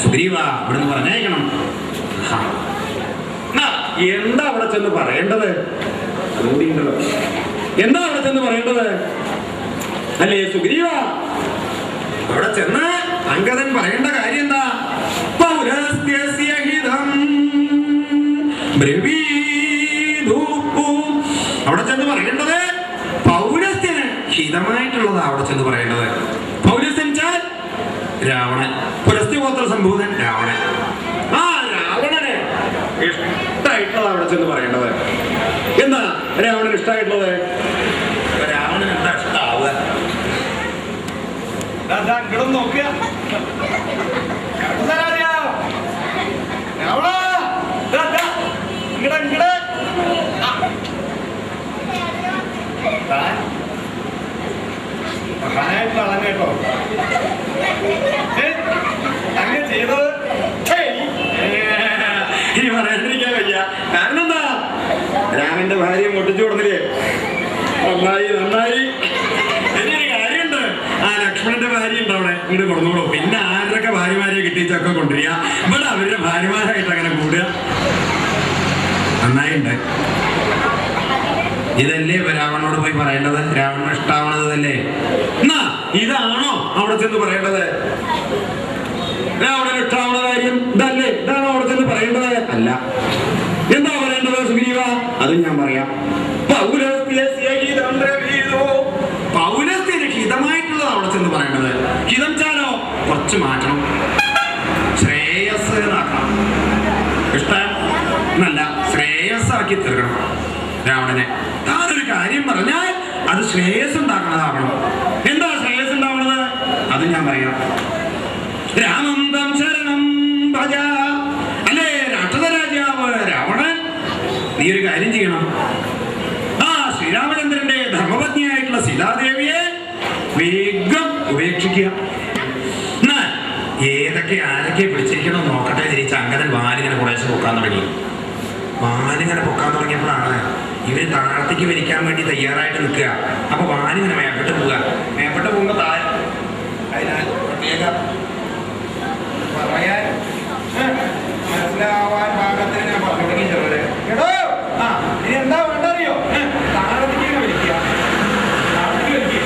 സുഗ്രീവ ഇവിടുന്ന് പറഞ്ഞേക്കണം. എന്താ അവിടെ ചെന്ന് പറയേണ്ടത്? അതുകൂടിയുണ്ടല്ലോ. എന്താ അവിടെ ചെന്ന് പറയേണ്ടത്? അല്ലേ സുഗ്രീവ, അവിടെ ചെന്ന് അങ്കദൻ പറയേണ്ട കാര്യം എന്താ? അവിടെ ചെന്ന് പറയേണ്ടത് പൗരസ്ത്യന് ഹിതമായിട്ടുള്ളതാ അവിടെ ചെന്ന് പറയേണ്ടത്. പൗരസ്ത്യൻ വെച്ചാൽ രാവണൻ, പുരസ്ത്യഗോത്ര സംഭൂതൻ രാവണൻ. ആ രാവണന് ഇഷ്ടമായിട്ടുള്ളത് അവിടെ ചെന്ന് പറയേണ്ടത്. എന്താ രാവണന് ഇഷ്ടമായിട്ടുള്ളത്? രാവണന് എന്താ ഇഷ്ടാവുക? നോക്കുക കേട്ടോ അങ്ങനെ ചെയ്തത് ഇനി പറയാണ്ടിരിക്കാൻ വയ്യ. കാരണം എന്താ, രാമന്റെ ഭാര്യ മുട്ടിച്ചു കൊടുത്തില്ലേ? നന്നായി നന്നായി. ഇനിയൊരു കാര്യമുണ്ട്, ആ ലക്ഷ്മണന്റെ ഭാര്യ ഉണ്ട് അവിടെ, ഇങ്ങോട്ട് കൊടുന്നോളൂ. പിന്നെ ആരൊക്കെ ഭാര്യമാരെ കിട്ടിച്ചൊക്കെ കൊണ്ടുവരിക, ഇവിടെ അവരുടെ ഭാര്യമാരായിട്ട് അങ്ങനെ കൂടുക. നന്നായിണ്ട്. ഇതല്ലേ രാവണനോട് പോയി പറയേണ്ടത്? രാവണന് ഇഷ്ടാവണതല്ലേ? എന്നാ ഇതാണോ അവിടെ ചെന്ന് പറയേണ്ടത്? രാവണന് ഇഷ്ടാവണ കാര്യം ഇതല്ലേ? ഇതാണോ അവിടെ ചെന്ന് പറയേണ്ടത്? അല്ല. എന്താ പറയേണ്ടത് സുഗ്രീവ? അതും ഞാൻ പറയാം. പൗരസ്ത്യന് ഹിതമായിട്ടുള്ളത് അവിടെ ചെന്ന് പറയേണ്ടത്. ഹിതം ചാലോ കുറച്ച് മാറ്റണം, ശ്രേയസ് ആക്കണം. ഇഷ്ടം എന്നല്ല, ശ്രേയസ്സാക്കി തീർക്കണം രാവണനെ. താനൊരു കാര്യം പറഞ്ഞാൽ അത് ശ്രേയസ് ഉണ്ടാക്കണതാവണം. എന്താ ശ്രേയസ് ഉണ്ടാവണത്? അത് ഞാൻ പറയാം. രാമന്തം ശരണം ഭജ. അല്ലേ രാക്ഷസരാജാവ് രാവണൻ, നീ ഒരു കാര്യം ചെയ്യണം. ആ ശ്രീരാമചന്ദ്രന്റെ ധർമ്മപത്നിയായിട്ടുള്ള സീതാദേവിയെ വേഗം ഉപേക്ഷിക്കുക. എന്നാൽ ഏതൊക്കെ ആരൊക്കെ പിടിച്ചിരിക്കണമെന്ന് നോക്കട്ടെ തിരിച്ച് അങ്കദൻ വാലിങ്ങനെ കുറേശ്ശെ പൊക്കാൻ തുടങ്ങി. വാലിങ്ങനെ പൊക്കാൻ തുടങ്ങിയപ്പോഴാണ് ഇവര് താഴത്തേക്ക് വലിക്കാൻ വേണ്ടി തയ്യാറായിട്ട് നിൽക്കുക. അപ്പൊ വാലിങ്ങനെ മേപ്പെട്ട് പോവുക. മേപ്പെട്ട് പോകുമ്പോ താഴെ അതിനാൽ പ്രത്യേകം പറയാൻ മനസ്സിലാവാൻ പാകത്തിന് ഞാൻ പറഞ്ഞു തുടങ്ങി. ചെറുതെ കേട്ടോ, ആ ഇനി എന്താ വേണ്ട അറിയോ? താഴത്തേക്ക് ഇങ്ങനെ വലിക്കുക, താഴത്തേക്ക് വലിക്കുക.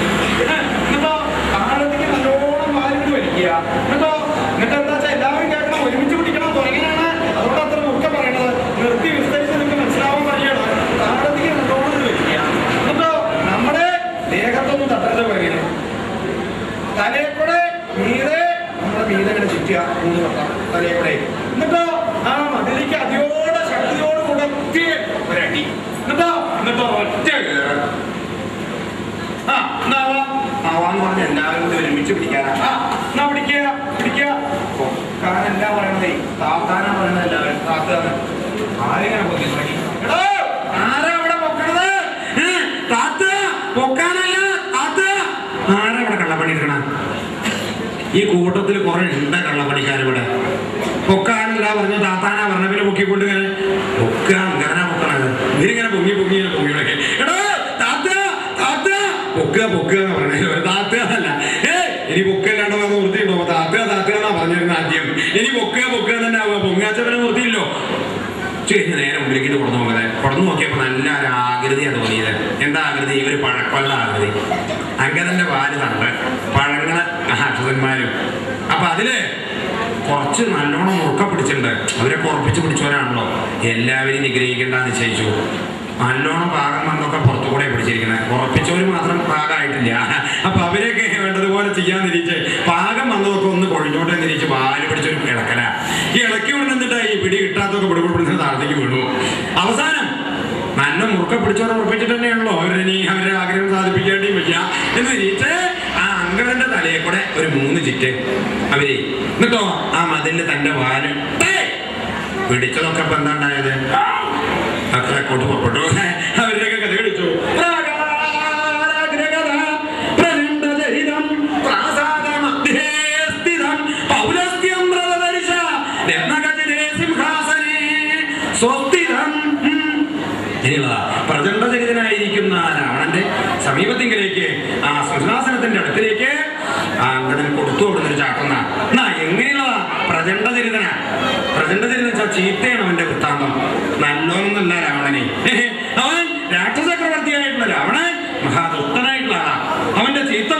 എന്നിട്ടോ താഴത്തേക്ക് നല്ലോണം വാലിട്ട് വലിക്കുക. എന്നിട്ടോ എന്നിട്ട് എന്താ വെച്ചാൽ എല്ലാവരും കേൾക്കണം, ഒരുമിച്ച് പിടിക്കണം തുടങ്ങിയാണ്. അതുകൊണ്ട് അത്ര മുഖ്യം പറയണത് നിർത്തി വിസ്തരിച്ച് നിങ്ങൾക്ക് മനസ്സിലാവാൻ പറയണം. താഴത്തേക്ക് നല്ലോണം വലിക്കുക. എന്നിട്ടോ നമ്മുടെ ദേഹത്തൊന്നും തട്ടരുത് പറയുന്നത്. തലയെക്കൂടെ മീതെ നമ്മുടെ മീതങ്ങനെ ചുറ്റുക, 3 വട്ടം തലയെക്കൂടെ. എന്നിട്ടോ ആ മതിലേക്ക് അതിയോടെ ശക്തിയോട് കൂടെ ഒരടി. എന്നിട്ടോ ഒറ്റ ആവാന്ന് പറഞ്ഞ എല്ലാവരും കൂടി ഒരുമിച്ച് പിടിക്കാനാ. എന്നാ പിടിക്കുക പിടിക്കുക. കാരണം എന്താ പറയണതേ, താത്താനാ പറയണത്. എല്ലാവരും താത്താന്ന് ആരെങ്ങനെ പൊക്കി തുടങ്ങി. ആരാ അവിടെ പൊക്കണത്? താത്ത പൊക്കാനല്ല, താത്ത. ആരാ ഇവിടെ കള്ളപ്പണി എടുക്കണ? ഈ കൂട്ടത്തിൽ കുറെ ഉണ്ട് കള്ളപ്പണിക്കാരിവിടെ. പൊക്കാനല്ല പറഞ്ഞു, താത്താനാ പറഞ്ഞ. പിന്നെ പൊക്കിക്കൊണ്ട് ഇങ്ങനെ പൊക്കാൻ ഇങ്ങനെ പൊക്കണത്. ഇവരിങ്ങനെ പൊങ്ങി പൊങ്ങി പൊങ്ങിയൊക്കെ എടോ താത്ത താത്ത പൊക്കുക പൊക്കുക എന്ന് പറഞ്ഞ താത്ത അല്ല. ഇനി പൊക്കല്ലാണ്ടോ നിർത്തിയിട്ടോ? താത്ത താത്ത എന്നാ പറഞ്ഞിരുന്ന ആദ്യം. ഇനി പൊക്കുക പൊക്കുക തന്നെ ആവുക. പൊങ്ങാച്ചവരെ നിർത്തിയില്ലോ. കഴിഞ്ഞ് നേരെ മുമ്പിലേക്ക് കൊടുന്നു നോക്കതെ. കൊടുന്നു നോക്കിയപ്പോ നല്ല ഒരു ആകൃതിയാണ് തോന്നിയത്. എന്താ ആകൃതി? ഇവര് പഴക്കൊള്ള ആകൃതി. അങ്കദന്റെ വാല് തണ്ട് പഴങ്ങള് രാക്ഷസന്മാരും. അപ്പൊ അതില് കുറച്ച് നല്ലോണം മുറുക്ക പിടിച്ചിട്ടുണ്ട്. അവരെ കുറപ്പിച്ച് പിടിച്ചവരാണല്ലോ. എല്ലാവരെയും നിഗ്രഹിക്കേണ്ടെന്ന് നിശ്ചയിച്ചു. നല്ലോണം പാകം വന്നൊക്കെ പുറത്തു കൂടെ പിടിച്ചിരിക്കുന്നത്. ഉറപ്പിച്ചവർ മാത്രം പാകമായിട്ടില്ല. അപ്പൊ അവരെയൊക്കെ വേണ്ടതുപോലെ ചെയ്യാൻ തിരിച്ച് പാകം വന്നതൊക്കെ ഒന്ന് കൊഴിഞ്ഞോട്ടെ തിരിച്ച് വാല് പിടിച്ചൊരു ഇളക്കല. ഈ ഇളക്കി വിടുന്നിട്ട് ഈ പിടി കിട്ടാത്തൊക്കെ പിടിപിടിപ്പിടിച്ച് താഴത്തേക്ക് വീണു. അവസാനം നല്ല മുറുക്ക പിടിച്ചവരെ ഉറപ്പിച്ചിട്ട് തന്നെയാണല്ലോ അവരിനി അവരുടെ ആഗ്രഹം സാധിപ്പിക്കേണ്ടിയും വയ്യ എന്ന് തിരിച്ച് ആ അങ്കദന്റെ തലയെ കൂടെ ഒരു 3 ചിറ്റ് അവര്. എന്നിട്ടോ ആ മതില് തന്റെ വാല് പിടിച്ചതൊക്കെ ഇപ്പൊ എന്താ ഉണ്ടായത്? അത്ര കൊണ്ട് പുറപ്പെട്ടു. അവരുടെയൊക്കെ കഥ പിടിച്ചു. പ്രചണ്ഡചരിതനായിരിക്കുന്ന രാവണന്റെ സമീപത്തിങ്കിലേക്ക് ആ സിംഹാസനത്തിന്റെ അടുത്തിലേക്ക് ആ അങ്കദൻ കൊടുത്തു കൊടുത്തൊരു ചാട്ടുന്ന എങ്ങനെയുള്ള പ്രചണ്ഡതിരുതനാ. പ്രചണ്ഡതിരുതെന്ന് വെച്ചാൽ ചീത്തയാണ് അവന്റെ വൃത്താന്തം. നല്ലോന്നല്ല രാവണനെ. അവൻ രാക്ഷസ ചക്രവർത്തിയായിട്ടുള്ള രാവണൻ മഹാദുഷ്ടനായിട്ടുള്ള ആളാ. അവന്റെ ചീത്ത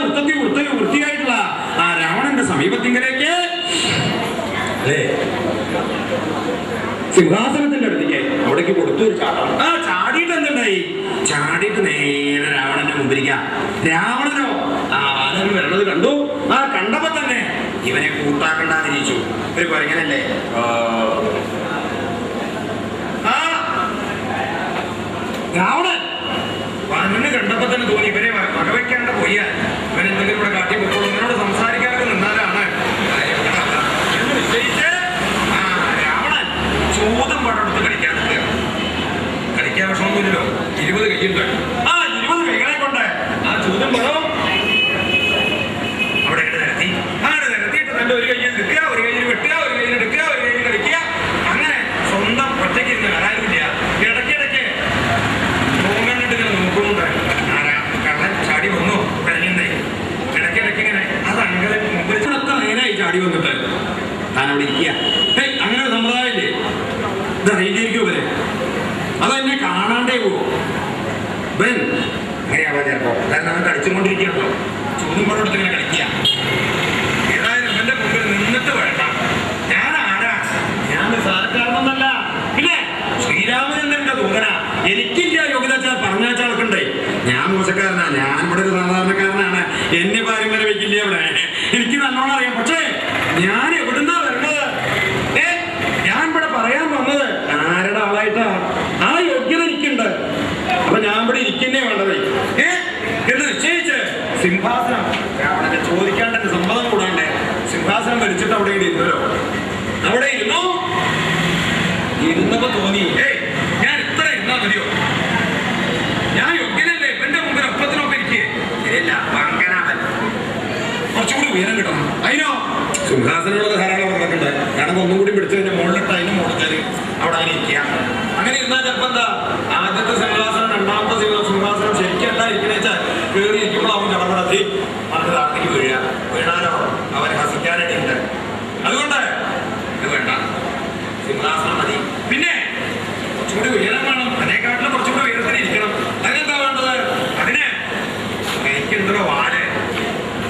വൃത്തിയായിട്ടുള്ള ആ രാവണന്റെ സമീപത്തിങ്കിലേക്ക് അല്ലേ സിംഹാസനത്തിന്റെ അടുത്തേക്ക് അവിടേക്ക് കൊടുത്തു ഒരു ചാട്ടം. ആ ചാടിയിട്ട് എന്തുണ്ടായി? ചാടിയിട്ട് നേരെ രാവണന്റെ മുമ്പിരിക്കാം. രാവണനോ ആ വാനരൻ വരണത് കണ്ടു. ആ കണ്ടപ്പോ തന്നെ ഇവനെ കൂട്ടാക്കണ്ടെന്ന് ചോദിച്ചു. ഒരു പറഞ്ഞല്ലേ രാവണൻ വാനരന് കണ്ടപ്പോ തന്നെ തോന്നി ഇവനെ വകവയ്ക്കാണ്ട് പോയാ ഇവൻ എന്തെങ്കിലും ഇവിടെ കാട്ടി പൊക്കോളൂ, ഇവനോട് സംസാരിക്കാനൊക്കെ നിന്നാലാണ് എന്ന് നിശ്ചയിച്ച് രാവണൻ ചൂതും പടമെടുത്ത് കളിക്കാൻ വിഷമൊന്നുമില്ലല്ലോ. 20 കൈയുണ്ട്. ആ 20 കൈകളെ കൊണ്ട് ആ ചൂതും പടവും അവിടെ നിരത്തി. നിരത്തിയിട്ട് തന്റെ ഒരു കയ്യിൽ എടുക്കുക, ഒരു കയ്യിൽ വെട്ടുക, ഒരു കയ്യിൽ എടുക്കുക, ഒരു കയ്യിൽ കളിക്കുക. അങ്ങനെ സ്വന്തം ഒറ്റയ്ക്ക് ഇരുന്ന് വരാനില്ല. ഇടയ്ക്കിടയ്ക്ക് നോക്കണ്ടിട്ട് ഇങ്ങനെ നോക്കുന്നുണ്ട്. കള്ളൻ ചാടി വന്നു കഴിഞ്ഞേ. ഇടയ്ക്കിടയ്ക്ക് ഇങ്ങനെ അത് അങ്ങനെ മുമ്പിലൊക്കെ നേരായി ചാടി വന്നിട്ട് താൻ അവിടെ ഇരിക്കുക. അങ്ങനെ ഒരു സമ്പ്രദായമില്ലേ? ഇത് അറിയിക്കും ഇവരെ. അതെന്നെ കാണാണ്ടേ പോകും. ബൻ അങ്ങനെയാവാ ചിലപ്പോ. കാരണം അവൻ കളിച്ചുകൊണ്ടിരിക്കുകയാണല്ലോ. ചൂതും പടമെടുത്ത് ഇങ്ങനെ കളിക്കുക. ഏതായാലും എന്റെ മുമ്പിൽ നിന്നിട്ട് വേണ്ട. ഞാൻ ആരാ? ഞാൻ സാധാരണമൊന്നല്ല. പിന്നെ ശ്രീരാമചന്ദ്രന്റെ ദൂതനാ. എനിക്കില്ല യോഗ്യത പറഞ്ഞാച്ചാൾക്കുണ്ടേ. ഞാൻ മോശക്കാരനാ. ഞാൻ ഇവിടെ ഒരു സാധാരണക്കാരനാണ്. എന്നെ പാരം വരെ വെക്കില്ല ഇവിടെ. എനിക്ക് നല്ലോണം അറിയാം. പക്ഷേ ഞാൻ എവിടുന്നാ വരണത്? ഞാൻ ഇവിടെ പറയാൻ വന്നത് ആരുടെ ആളായിട്ടാ? ആ യോഗ്യത എനിക്കുണ്ട്. അപ്പൊ ഞാൻ ഇവിടെ ഇരിക്കുന്നേ വേണ്ടത് എന്ന് നിശ്ചയിച്ച് സിംഹാസനം രാവണനെ ചോദിക്കാണ്ട് എന്റെ സമ്മതം കൂടാണ്ട് സിംഹാസനം ഭരിച്ചിട്ട് അവിടെ ഇരുന്നല്ലോ. അവിടെ ഇരുന്നപ്പോ തോന്നി ഞാൻ ഇത്ര ഇരുന്നാ മതിയോ? ഞാൻ യോഗ്യനല്ലേ? എന്റെ മുമ്പിൽ ഒപ്പത്തിനൊപ്പം ഇരിക്കേ? ശരിയല്ല, പങ്കനാവൻ കുറച്ചുകൂടി ഉയരം കിട്ടണം. അതിനോ സിംഹാസനമുള്ളത് ധാരാളം നടക്കണ്ടേ? കാരണം ഒന്നും കൂടി പിടിച്ചു കഴിഞ്ഞാൽ മുകളിലിട്ട് അതിന് മുകളിൽ അവിടെ അങ്ങനെ ഇരിക്കുക. അങ്ങനെ ഇരുന്നാൽ ചിലപ്പോ എന്താ ആദ്യത്തെ സിംഹാസനം രണ്ടാമത്തെ സിംഹാസനം ശരിക്കല്ല ഇരിക്കണ വെച്ചാൽ കയറി ഇരിക്കുമ്പോൾ അവൻ കടപടത്തി അവന്റെ താഴത്തേക്ക് വീണാലോ അവൻ ഹസിക്കാനിടയുണ്ട്. അതുകൊണ്ട് ഇത് വേണ്ട, സിംഹാസനം മതി. പിന്നെ കുറച്ചുകൂടി ഉയരം വേണം. അതിനെക്കാട്ടിലും കുറച്ചുകൂടി ഉയരത്തിന് ഇരിക്കണം. അതിനെന്താ വേണ്ടത്? അതിന് എനിക്കുണ്ടല്ലോ വാല്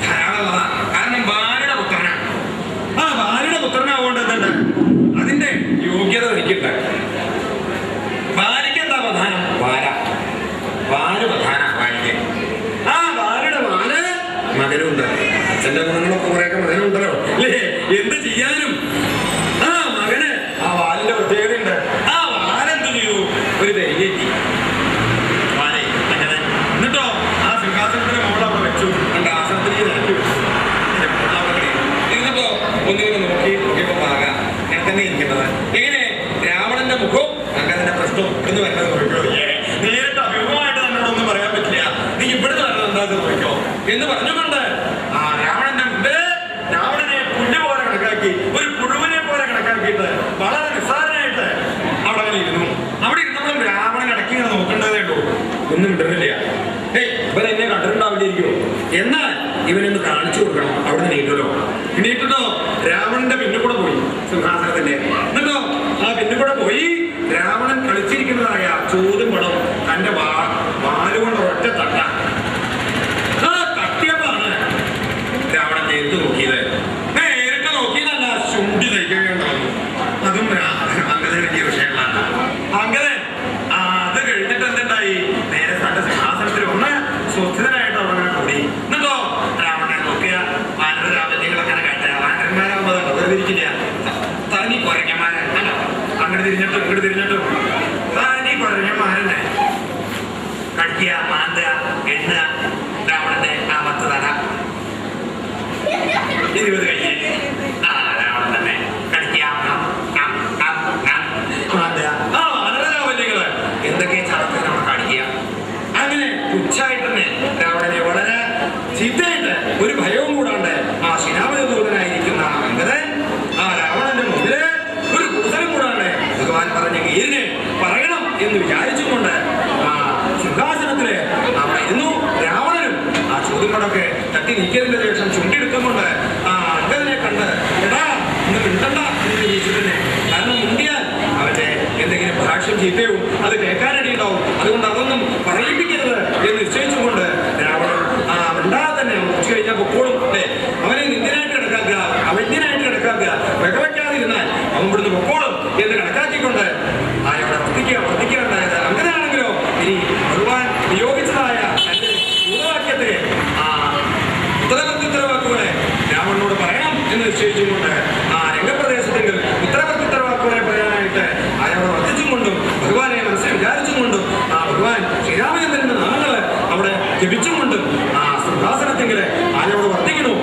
ധാരാളമുള്ളതാണ്. കാരണം ബാലയുടെ പുത്രനാണ്. ആ ബാലയുടെ പുത്രനാവുകൊണ്ട് എന്തുണ്ട്? അതിന്റെ യോഗ്യത എനിക്കുണ്ട്. ബാലിക്ക് എന്താ പ്രധാനം? വാല് പ്രധാന. ബാലിക്ക് ആ ബാലയുടെ വാല് മകനുണ്ട്. അച്ഛന്റെ ഗുണങ്ങളൊക്കെ കുറെയൊക്കെ മകനുണ്ടല്ലോ അല്ലേ? എന്ത് ചെയ്യാനും ആ മകന് ആ വാലിന്റെ പ്രത്യേകതയുണ്ട്. ആ വാലെന്ത് ചെയ്തു? ഒരു ധൈര്യത്തി വാലേ അങ്ങനെ. എന്നിട്ടോ ആ സിംഹാസനത്തിന്റെ മോൾ അവിടെ വെച്ചു. എന്റെ ആസനത്തിലേക്ക് നിരക്കി വെച്ചു. എന്നിട്ടോ ഒന്നിങ്ങനെ നോക്കിയപ്പോ പാകാം ഞാൻ തന്നെ ഇരിക്കുന്നത്. എങ്ങനെ രാവണന്റെ മുഖവും അങ്ങനെ പ്രശ്നവും ഇവിടുന്ന് വരുന്നത് നോക്കിയോ? നേരിട്ട് അഭിമുഖമായിട്ട് തന്നോടൊന്നും പറയാൻ പറ്റില്ല. നീ ഇവിടുന്ന് വരുന്നത് എന്താ നോക്കിയോ എന്ന് പറഞ്ഞുകൊണ്ട് ആ രാവണന്റെ മുമ്പിൽ രാവണനെ പുല്ല് പോലെ കണക്കാക്കി, ഒരു പുഴുവിനെ പോലെ കണക്കാക്കിയിട്ട് വളരെ നിസ്സാരനായിട്ട് അവിടെ അങ്ങനെ ഇരുന്നു. അവിടെ ഇരുന്നപ്പോഴും രാവണൻ ഇടയ്ക്ക് ഇങ്ങനെ നോക്കേണ്ടതേ ഉള്ളൂ. ഒന്നും ഇടുന്നില്ല. ഇവൻ എന്നെ കണ്ടിട്ടുണ്ടാവില്ലായിരിക്കുമോ? എന്നാൽ ഇവനൊന്ന് കാണിച്ചു കൊടുക്കണം. അവിടെ നിന്ന് എണീറ്റല്ലോ രാവണന്റെ പിന്നിൽ പോയി സിംഹാസനത്തിന്റെ. എന്നിട്ടോ ആ പിന്നിൽ പോയി രാവണൻ കളിച്ചിരിക്കുന്നതായ ചോദ്യം പടം തന്റെ വാലുകൊണ്ട് ഒറ്റ തട്ട. ആ തട്ടിയപ്പോഴാണ് രാവണൻ നേരിട്ട് നോക്കിയത്. നേരിട്ട് നോക്കിയതല്ല, ചുണ്ടി തയ്ക്കുകയുണ്ടാവുന്നു. അതും അങ്കദന് വലിയ വിഷയങ്ങളാണ്. അങ്കദൻ അത് കഴിഞ്ഞിട്ട് എന്തുണ്ടായി? നേരെ തന്റെ സിംഹാസനത്തിൽ ഒന്ന് സ്വസ്ഥനായിട്ട് അവിടെ കൂടി. എന്നിട്ടോ രാവണനെ നോക്കിയ വാനരരാമന്യങ്ങളൊക്കെ കാട്ടുക. വാനരന്മാരാകുമ്പോൾ വെറുതിരിക്കില്ല. തനി കുരങ്ങന്മാരല്ലോ. അങ്ങോട്ട് തിരിഞ്ഞിട്ടും ഇങ്ങോട്ട് തിരിഞ്ഞിട്ടും തനി കുരങ്ങന്മാരന്നെ. കടിക്കുക, മാന്തുക, എണ്ണുക. രാവണന്റെ ആ 10 തല 20 കയ്യ്. ആ രാവണൻ തന്നെ കടിക്കുക, മാന്തുക. ആ വാനരരാമന്യങ്ങള് എന്തൊക്കെ ചടത്തിൽ നമ്മൾ കാണിക്കുക. അങ്ങനെ തുച്ഛായിട്ട് തന്നെ രാവണനെ വളരെ ചീത്തയായിട്ട് ഒരു ഭയവും കൂടാണ്ട് ആ ശ്രീരാമചന്ദ്രനായിരിക്കുന്ന അങ്കദൻ ആ രാവണന്റെ മുമ്പില് ഒരു കുസലും കൂടാണ്ട് ഭഗവാൻ പറഞ്ഞ കീരിന് പറയണം എന്ന് വിചാരിച്ചുകൊണ്ട് ആ സിംഹാസനത്തില് അവിടെ ഇരുന്നു. രാവണനും ആ ചോദ്യങ്ങളൊക്കെ തട്ടി നീക്കിയതിന്റെ ശേഷം ചുണ്ടെടുക്കുന്നുണ്ട് ആ അവൻ ഇവിടുന്ന് പൊക്കോളും എന്ന് കണക്കാക്കിക്കൊണ്ട് അവിടെ വർദ്ധിക്കുക ഉണ്ടായത്. അങ്ങനെയാണെങ്കിലോ ഇനി ഭഗവാൻ നിയോഗിച്ചതായ തന്റെ ഭൂതവാക്യത്തെ ഉത്തരവാക്കുകളെ രാവണനോട് പറയണം എന്ന് നിശ്ചയിച്ചുകൊണ്ട് രംഗപ്രദേശത്തെങ്കിൽ ഉത്തരവാക്കുകളെ പറയാനായിട്ട് അവിടെ വർദ്ധിച്ചും കൊണ്ടും ഭഗവാനെ മനസ്സിൽ വിചാരിച്ചും കൊണ്ടും ഭഗവാൻ ശ്രീരാമചന്ദ്രന്റെ നാമങ്ങൾ അവിടെ ജപിച്ചും കൊണ്ടും സിംഹാസനത്തെങ്കിൽ അവിടെ വർദ്ധിക്കണോ